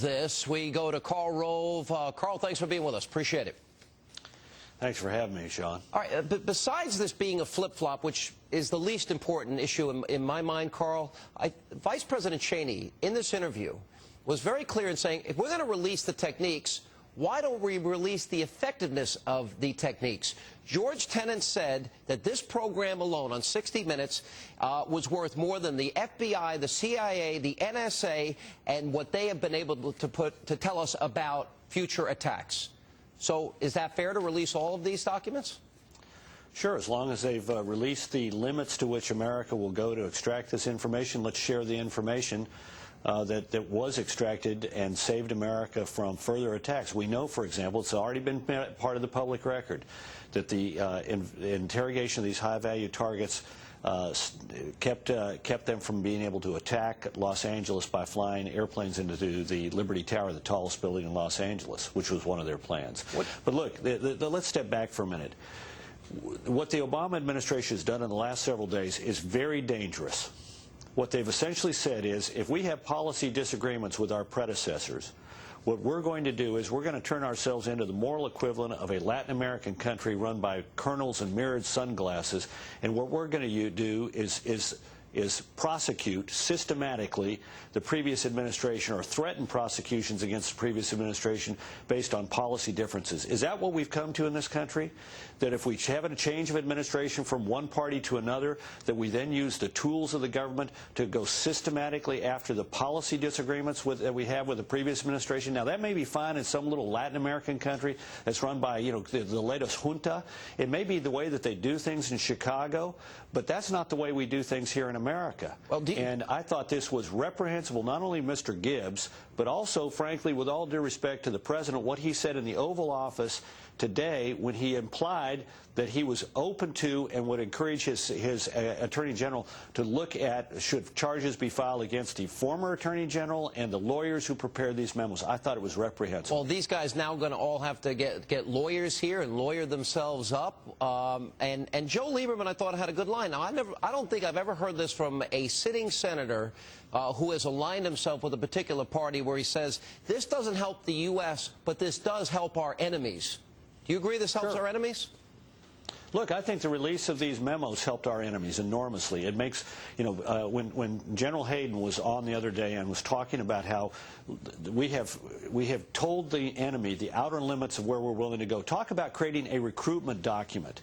This, we go to Karl Rove. Karl, thanks for being with us. Appreciate it. Thanks for having me, Sean. All right, but besides this being a flip-flop, which is the least important issue in my mind, Karl, Vice President Cheney, in this interview, was very clear in saying, if we're going to release the techniques, why don't we release the effectiveness of the techniques? George Tenet said that this program alone on 60 Minutes was worth more than the FBI, the CIA, the NSA, and what they have been able to tell us about future attacks. So is that fair to release all of these documents? Sure, as long as they've released the limits to which America will go to extract this information, let's share the information that was extracted and saved America from further attacks. We know, for example, it's already been part of the public record that the interrogation of these high-value targets kept them from being able to attack Los Angeles by flying airplanes into the Liberty Tower, the tallest building in Los Angeles, which was one of their plans. But look, let's step back for a minute. What the Obama administration has done in the last several days is very dangerous. What they've essentially said is, if we have policy disagreements with our predecessors, what we're going to do is we're going to turn ourselves into the moral equivalent of a Latin American country run by colonels and mirrored sunglasses, and what we're going to do is prosecute systematically the previous administration or threaten prosecutions against the previous administration based on policy differences. Is that what we've come to in this country? That if we have a change of administration from one party to another, that we then use the tools of the government to go systematically after the policy disagreements that we have with the previous administration? Now, that may be fine in some little Latin American country that's run by, the latest junta. It may be the way that they do things in Chicago, but that's not the way we do things here in America. Well, and I thought this was reprehensible, not only Mr. Gibbs, but also, frankly, with all due respect to the President, what he said in the Oval Office today when he implied that he was open to and would encourage his Attorney General to look at should charges be filed against the former Attorney General and the lawyers who prepared these memos. I thought it was reprehensible. Well, these guys now going to all have to get lawyers here and lawyer themselves up. And Joe Lieberman, I thought, had a good line. Now, I don't think I've ever heard this from a sitting senator who has aligned himself with a particular party where he says, this doesn't help the U.S., but this does help our enemies. Do you agree this helps our enemies? Look, I think the release of these memos helped our enemies enormously. It makes, when General Hayden was on the other day and was talking about how we have told the enemy the outer limits of where we're willing to go. Talk about creating a recruitment document.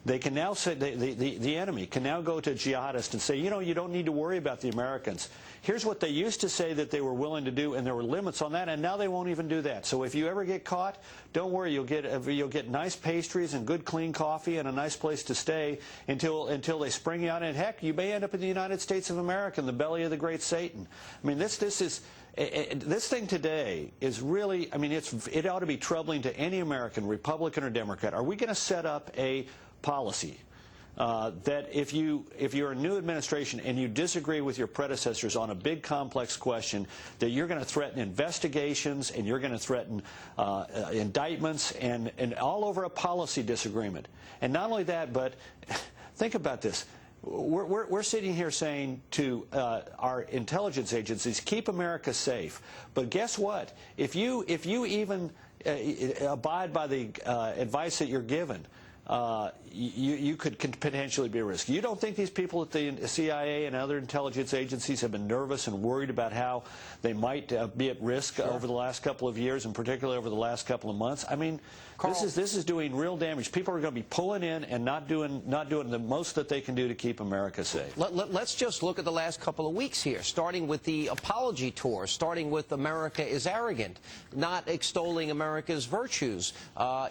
They can now say, the enemy can now go to jihadists and say, you don't need to worry about the Americans. Here's what they used to say that they were willing to do, and there were limits on that, and now they won't even do that. So if you ever get caught, don't worry, you'll get nice pastries and good clean coffee and a nice place to stay until they spring you out. And heck, you may end up in the United States of America, in the belly of the great Satan. I mean, this thing today is really, it ought to be troubling to any American, Republican or Democrat. Are we going to set up a policy that if you're a new administration and you disagree with your predecessors on a big complex question, that you're going to threaten investigations and you're going to threaten indictments and all over a policy disagreement? And not only that, but think about this. We're sitting here saying to our intelligence agencies, keep America safe. But guess what? If you even abide by the advice that you're given, you could potentially be a risk. You don't think these people at the CIA and other intelligence agencies have been nervous and worried about how they might be at risk over the last couple of years, and particularly over the last couple of months? I mean, Karl, this is doing real damage. People are going to be pulling in and not doing the most that they can do to keep America safe. Let's just look at the last couple of weeks here, starting with the apology tour, starting with America is arrogant, not extolling America's virtues.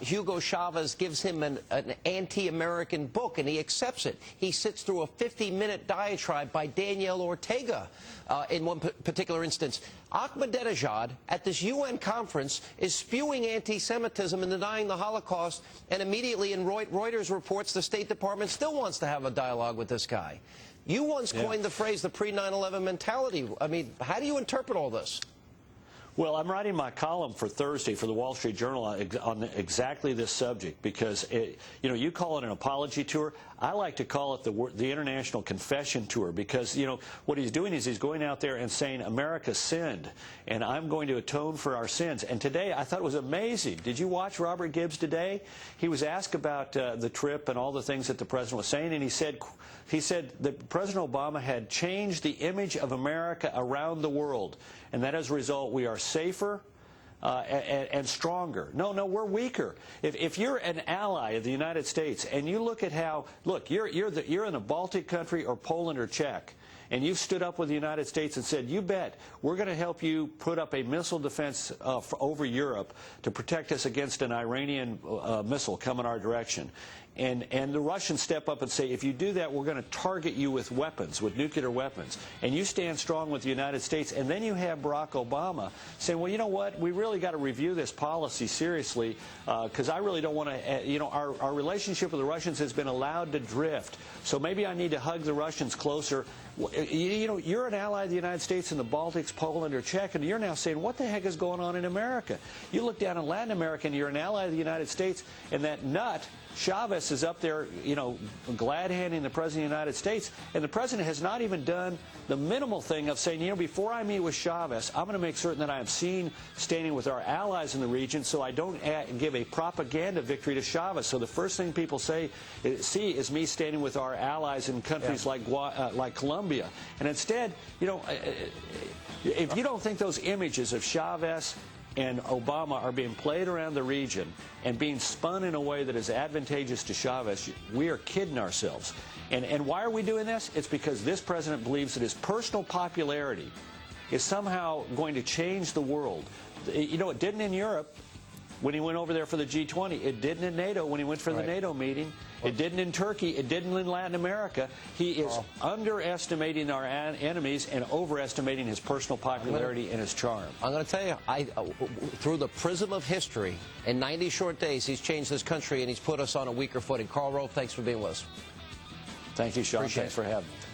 Hugo Chavez gives him an anti-American book, and he accepts it. He sits through a 50-minute diatribe by Danielle Ortega in one particular instance. Ahmadinejad, at this UN conference, is spewing anti-Semitism and denying the Holocaust, and immediately in Reuters reports the State Department still wants to have a dialogue with this guy. You once coined the phrase the pre-9/11 mentality. I mean, how do you interpret all this? Well, I'm writing my column for Thursday for the Wall Street Journal on exactly this subject because, you call it an apology tour. I like to call it the International Confession Tour, because, you know, what he's doing is he's going out there and saying, America sinned, and I'm going to atone for our sins. And today, I thought it was amazing. Did you watch Robert Gibbs today? He was asked about the trip and all the things that the president was saying, and he said that President Obama had changed the image of America around the world, and that as a result, we are safer and stronger. No, we're weaker. If you're an ally of the United States, and you look at how, look, you're in a Baltic country or Poland or Czech, and you've stood up with the United States and said, you bet, we're going to help you put up a missile defense over Europe to protect us against an Iranian missile coming our direction. And the Russians step up and say, if you do that, we're going to target you with weapons, with nuclear weapons. And you stand strong with the United States. And then you have Barack Obama saying, well, you know what, we really got to review this policy seriously, because I really don't want to, you know, our relationship with the Russians has been allowed to drift. So maybe I need to hug the Russians closer. You know, you're an ally of the United States in the Baltics, Poland, or Czech, and you're now saying, what the heck is going on in America? You look down in Latin America, and you're an ally of the United States, and that nut Chavez is up there, you know, glad-handing the President of the United States, and the President has not even done the minimal thing of saying, you know, before I meet with Chavez, I'm going to make certain that I am seen standing with our allies in the region, so I don't give a propaganda victory to Chavez. So the first thing people see is me standing with our allies in countries like Colombia. And instead, you know, if you don't think those images of Chavez and Obama are being played around the region and being spun in a way that is advantageous to Chavez, we are kidding ourselves. And why are we doing this? It's because this president believes that his personal popularity is somehow going to change the world. You know, it didn't in Europe when he went over there for the G20. It didn't in NATO when he went for the NATO meeting. It didn't in Turkey. It didn't in Latin America. He is underestimating our enemies and overestimating his personal popularity and his charm. I'm going to tell you, through the prism of history, in 90 short days, he's changed this country and he's put us on a weaker footing. Karl Rove, thanks for being with us. Thank you, Sean. Appreciate Thanks for having me.